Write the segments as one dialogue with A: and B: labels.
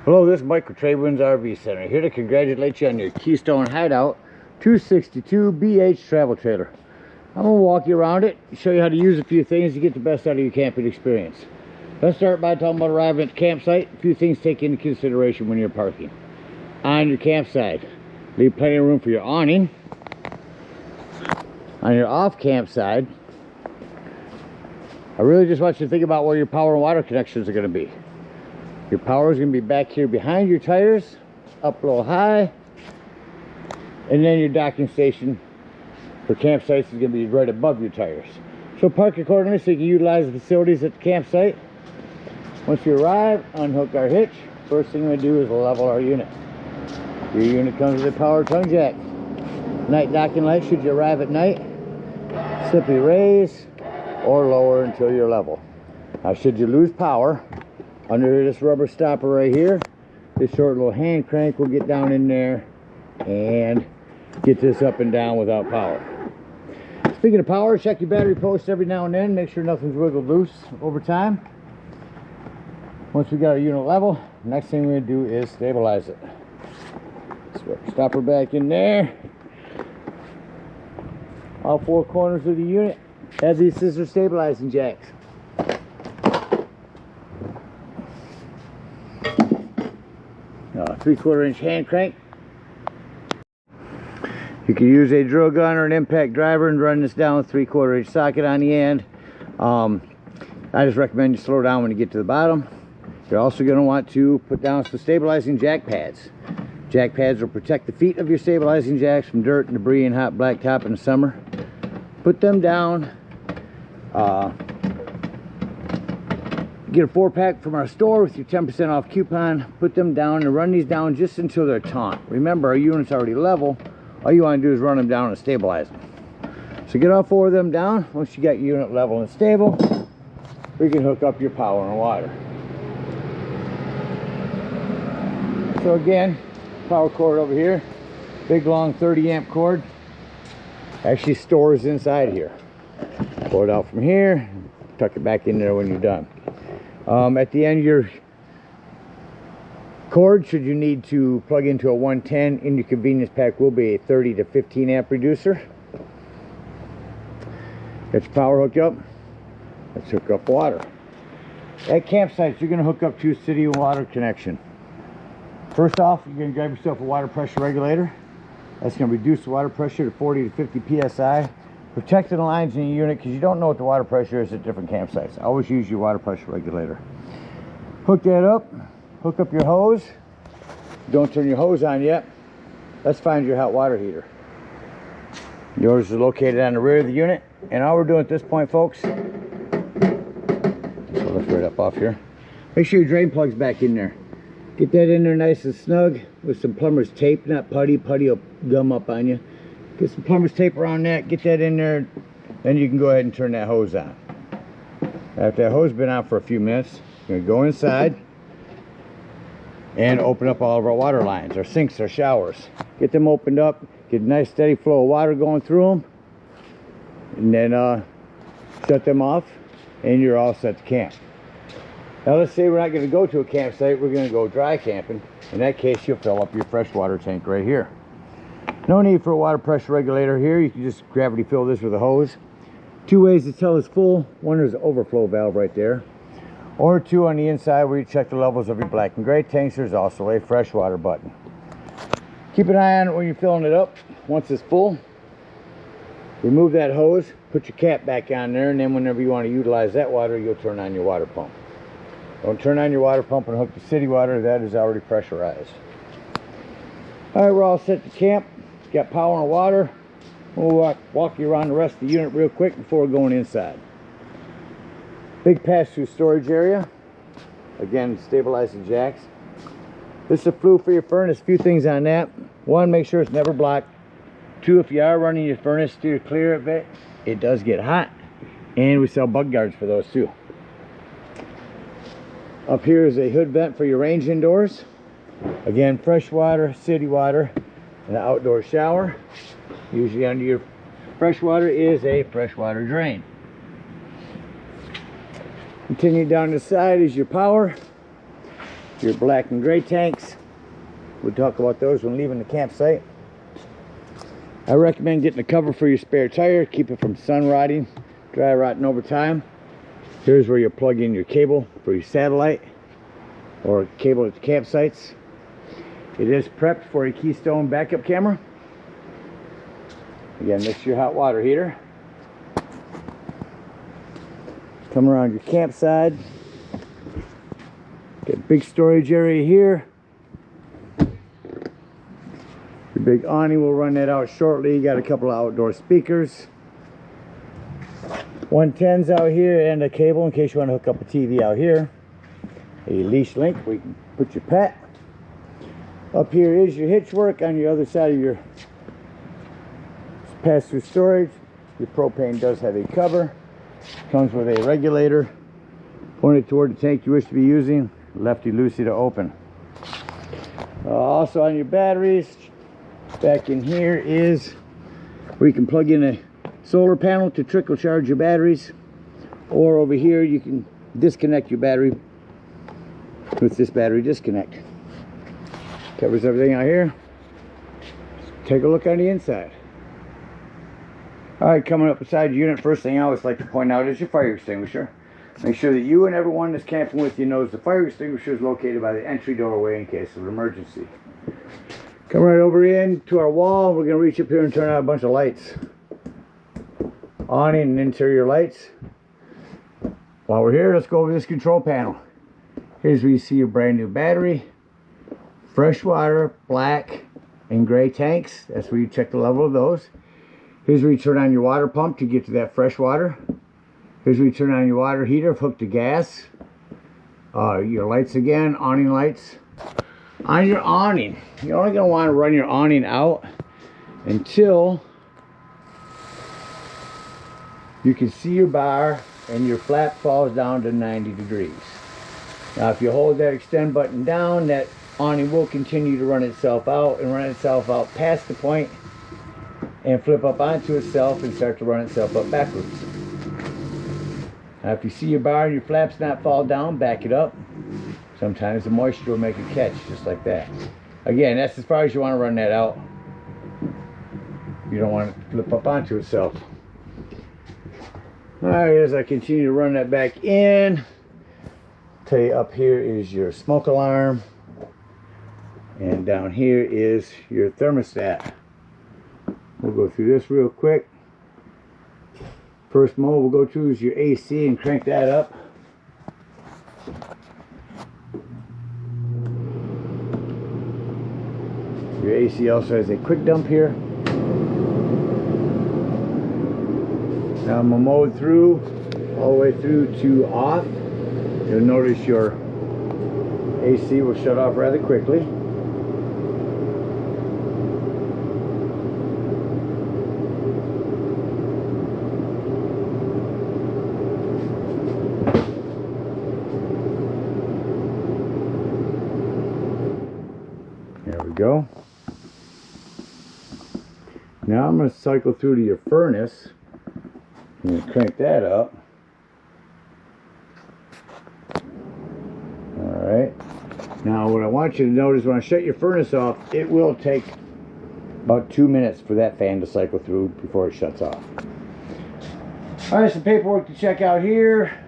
A: Hello, this is Mike with TradeWinds RV Center, here to congratulate you on your Keystone Hideout 262 BH travel trailer. I'm going to walk you around it, show you how to use a few things to get the best out of your camping experience. Let's start by talking about arriving at the campsite. A few things to take into consideration when you're parking. On your campsite, leave plenty of room for your awning. On your off campsite, I really just want you to think about where your power and water connections are going to be. Your power is going to be back here behind your tires, up low high, and then your docking station for campsites is going to be right above your tires. So park accordingly so you can utilize the facilities at the campsite. Once you arrive, unhook our hitch. First thing we do is level our unit. Your unit comes with a power tongue jack. Night docking light should you arrive at night. Simply raise or lower until you're level. Now should you lose power, under this rubber stopper right here, this short little hand crank will get down in there and get this up and down without power. Speaking of power, check your battery post every now and then. Make sure nothing's wiggled loose over time. Once we got our unit level, next thing we're going to do is stabilize it. So stopper back in there. All four corners of the unit have these scissor stabilizing jacks. A 3/4 inch hand crank. You can use a drill gun or an impact driver and run this down with 3/4 inch socket on the end. I just recommend you slow down when you get to the bottom. You're also going to want to put down some stabilizing jack pads. Jack pads will protect the feet of your stabilizing jacks from dirt and debris and hot blacktop in the summer. Put them down. Get a 4-pack from our store with your 10% off coupon. Put them down and run these down just until they're taut. Remember, our unit's already level. All you want to do is run them down and stabilize them. So get all 4 of them down. Once you got your unit level and stable, we can hook up your power and water. So again, power cord over here, big long 30 amp cord, actually stores inside here. Pull it out from here, tuck it back in there when you're done. At the end of your cord, should you need to plug into a 110, in your convenience pack will be a 30 to 15 amp reducer. Got your power hooked up. Let's hook up water. At campsites, you're going to hook up to a city water connection. First off, you're going to grab yourself a water pressure regulator. That's going to reduce the water pressure to 40 to 50 psi. Protecting the lines in your unit because you don't know what the water pressure is at different campsites. Always use your water pressure regulator. Hook that up. Hook up your hose. Don't turn your hose on yet. Let's find your hot water heater. Yours is located on the rear of the unit. And all we're doing at this point, folks, so lift right up off here. Make sure your drain plug's back in there. Get that in there nice and snug with some plumber's tape, not putty. Putty will gum up on you. Get some plumber's tape around that, get that in there, then you can go ahead and turn that hose on. After that hose has been on for a few minutes, you're going to go inside and open up all of our water lines, our sinks, our showers. Get them opened up, get a nice steady flow of water going through them, and then shut them off, and you're all set to camp. Now let's say we're not going to go to a campsite, we're going to go dry camping. In that case, you'll fill up your freshwater tank right here. No need for a water pressure regulator here. You can just gravity fill this with a hose. 2 ways to tell it's full. One is the overflow valve right there. Or 2 on the inside where you check the levels of your black and gray tanks. There's also a freshwater button. Keep an eye on it when you're filling it up. Once it's full, remove that hose, put your cap back on there, and then whenever you want to utilize that water, you'll turn on your water pump. Don't turn on your water pump and hook the city water. That is already pressurized. All right, we're all set to camp. Got power and water. We'll walk you around the rest of the unit real quick before going inside. Big pass-through storage area. Again, stabilizing jacks. This is a flue for your furnace. A few things on that. 1, make sure it's never blocked. 2, if you are running your furnace, steer clear of it. It does get hot. And we sell bug guards for those too. Up here is a hood vent for your range indoors. Again, fresh water, city water, and an outdoor shower. Usually under your freshwater is a freshwater drain. Continue down the side is your power. your black and gray tanks. We'll talk about those when leaving the campsite. I recommend getting a cover for your spare tire. Keep it from sun rotting, dry rotting over time. Here's where you plug in your cable for your satellite or cable at the campsites. It is prepped for a Keystone backup camera. Again, this is your hot water heater. Come around your campsite. Got a big storage area here. Your big awning, will run that out shortly. You got a couple of outdoor speakers. 110s out here and a cable in case you want to hook up a TV out here. A leash link where you can put your pet. Up here is your hitch work. On your other side of your pass-through storage, your propane does have a cover. Comes with a regulator pointed toward the tank you wish to be using. Lefty-loosey to open. Also on your batteries, back in here is where you can plug in a solar panel to trickle charge your batteries, or over here you can disconnect your battery with this battery disconnect. Covers everything out here. Take a look on the inside. Alright, coming up beside your unit, first thing I always like to point out is your fire extinguisher. Make sure that you and everyone that's camping with you knows the fire extinguisher is located by the entry doorway in case of an emergency. Come right over in to our wall. We're going to reach up here and turn out a bunch of lights. Awning and interior lights. While we're here, let's go over this control panel. Here's where you see your brand new battery. Freshwater, black, and gray tanks. That's where you check the level of those. Here's where you turn on your water pump to get to that fresh water. Here's where you turn on your water heater, hooked to gas. Your lights again, awning lights. On your awning, you're only going to want to run your awning out until you can see your bar and your flap falls down to 90 degrees. Now if you hold that extend button down, that awning will continue to run itself out and run itself out past the point and flip up onto itself and start to run itself up backwards. Now if you see your bar and your flaps not fall down, back it up. Sometimes the moisture will make a catch just like that. Again, that's as far as you want to run that out. You don't want it to flip up onto itself. Alright, as I continue to run that back in, tell you up here is your smoke alarm, and down here is your thermostat. We'll go through this real quick. First mode we'll go to is your AC and crank that up. Your AC also has a quick dump here. Now I'm going to mode through all the way through to off. You'll notice your AC will shut off rather quickly. There we go. Now I'm going to cycle through to your furnace. I'm going to crank that up. Alright. Now what I want you to notice, when I shut your furnace off, it will take about 2 minutes for that fan to cycle through before it shuts off. Alright, some paperwork to check out here.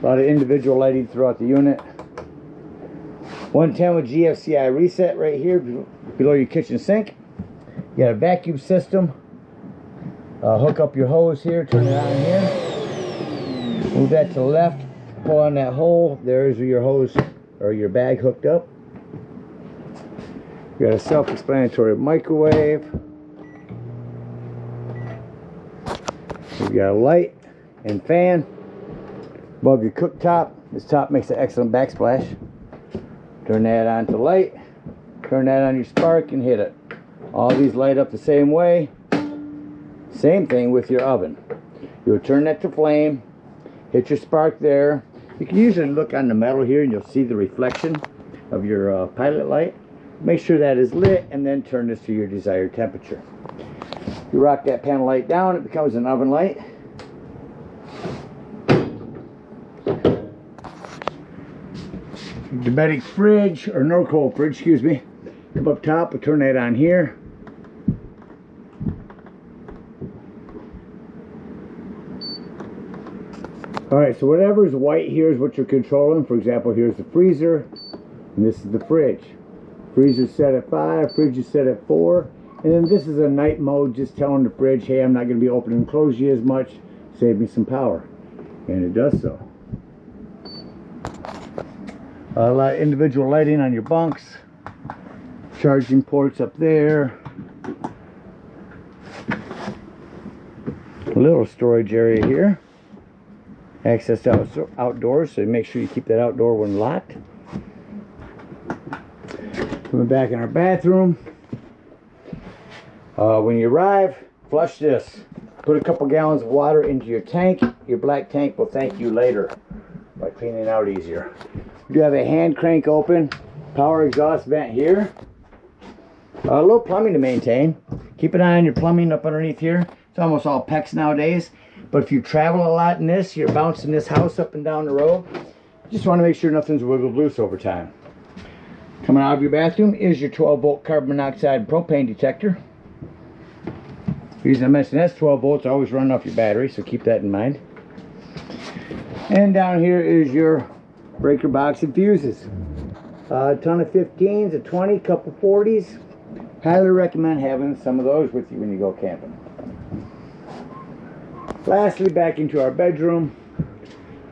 A: A lot of individual lighting throughout the unit. 110 with GFCI reset right here below your kitchen sink. You got a vacuum system. Hook up your hose here, turn it on here. Move that to the left, pull on that hole. There's your hose or your bag hooked up. You got a self-explanatory microwave. You got a light and fan above your cooktop. This top makes an excellent backsplash. Turn that on to light. Turn that on your spark and hit it. All these light up the same way. Same thing with your oven. You'll turn that to flame, hit your spark there. You can usually look on the metal here and you'll see the reflection of your pilot light. Make sure that is lit and then turn this to your desired temperature. You rock that panel light down, it becomes an oven light. Diabetic fridge, or no cold fridge, excuse me. Come up top, we'll turn that on here. Alright, so whatever's white here is what you're controlling. For example, here's the freezer, and this is the fridge. Freezer's set at 5, fridge is set at 4. And then this is a night mode, just telling the fridge, hey, I'm not going to be opening and closing you as much. Save me some power. And it does so. A lot of individual lighting on your bunks. Charging ports up there. A little storage area here. Access to outdoors, so make sure you keep that outdoor one locked. Coming back in our bathroom. When you arrive, flush this. Put a couple gallons of water into your tank. Your black tank will thank you later by cleaning out easier. We do have a hand crank open, power exhaust vent here. A little plumbing to maintain. Keep an eye on your plumbing up underneath here. It's almost all PEX nowadays. But if you travel a lot in this, you're bouncing this house up and down the road. Just want to make sure nothing's wiggled loose over time. Coming out of your bathroom is your 12-volt carbon monoxide propane detector. The reason I mention that's 12 volts, always running off your battery, so keep that in mind. And down here is your breaker box and fuses. A ton of 15s, a 20, couple 40s. Highly recommend having some of those with you when you go camping. Lastly, back into our bedroom.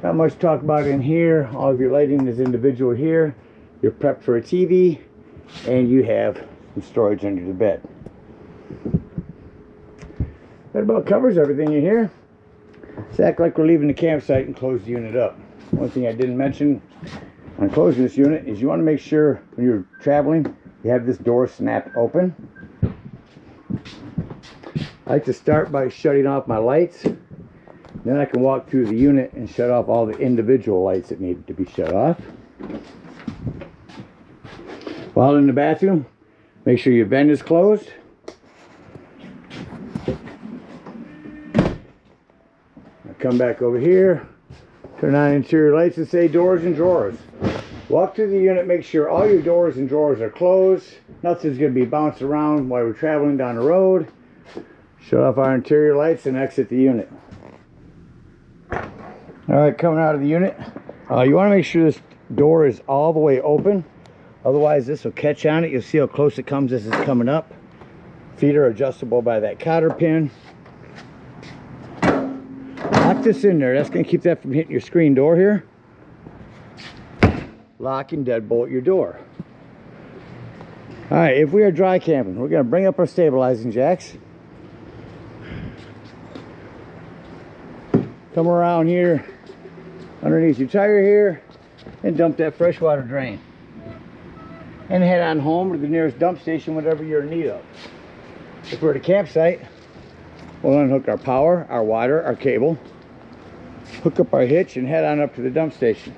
A: Not much to talk about in here. All of your lighting is individual here. You're prepped for a TV, and you have some storage under the bed. That about covers everything in here. Let's act like we're leaving the campsite and close the unit up. One thing I didn't mention on closing this unit is you want to make sure when you're traveling, you have this door snapped open. I like to start by shutting off my lights. Then I can walk through the unit and shut off all the individual lights that need to be shut off. While in the bathroom, make sure your vent is closed. I'll come back over here, turn on interior lights and say doors and drawers. Walk through the unit, make sure all your doors and drawers are closed. Nothing's going to be bounced around while we're traveling down the road. Shut off our interior lights and exit the unit. Alright, coming out of the unit, you want to make sure this door is all the way open. Otherwise this will catch on it. You'll see how close it comes as it's coming up. Feet are adjustable by that cotter pin. Lock this in there. That's going to keep that from hitting your screen door here. Lock and deadbolt your door. Alright, if we are dry camping, we're going to bring up our stabilizing jacks. Come around here underneath your tire here and dump that freshwater drain. And head on home to the nearest dump station, whatever you're in need of. If we're at a campsite, we'll unhook our power, our water, our cable, hook up our hitch and head on up to the dump station.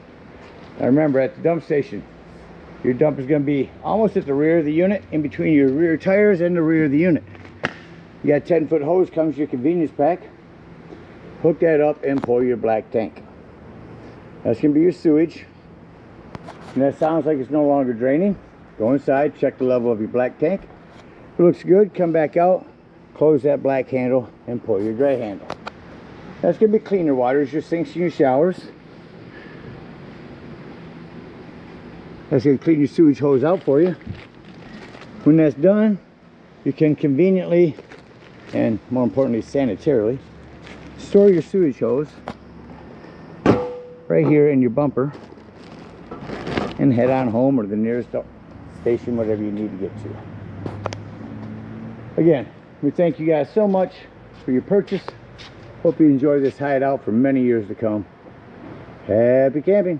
A: Now remember, at the dump station, your dump is going to be almost at the rear of the unit, in between your rear tires and the rear of the unit. You got a 10-foot hose, comes with your convenience pack. Hook that up and pull your black tank. That's going to be your sewage. And that sounds like it's no longer draining. Go inside, check the level of your black tank. If it looks good, come back out, close that black handle, and pull your gray handle. That's going to be cleaner water. It's your sinks and your showers. That's going to clean your sewage hose out for you. When that's done, you can conveniently, and more importantly sanitarily, store your sewage hose right here in your bumper and head on home or the nearest station, whatever you need to get to. Again, we thank you guys so much for your purchase. Hope you enjoy this hideout for many years to come. Happy camping.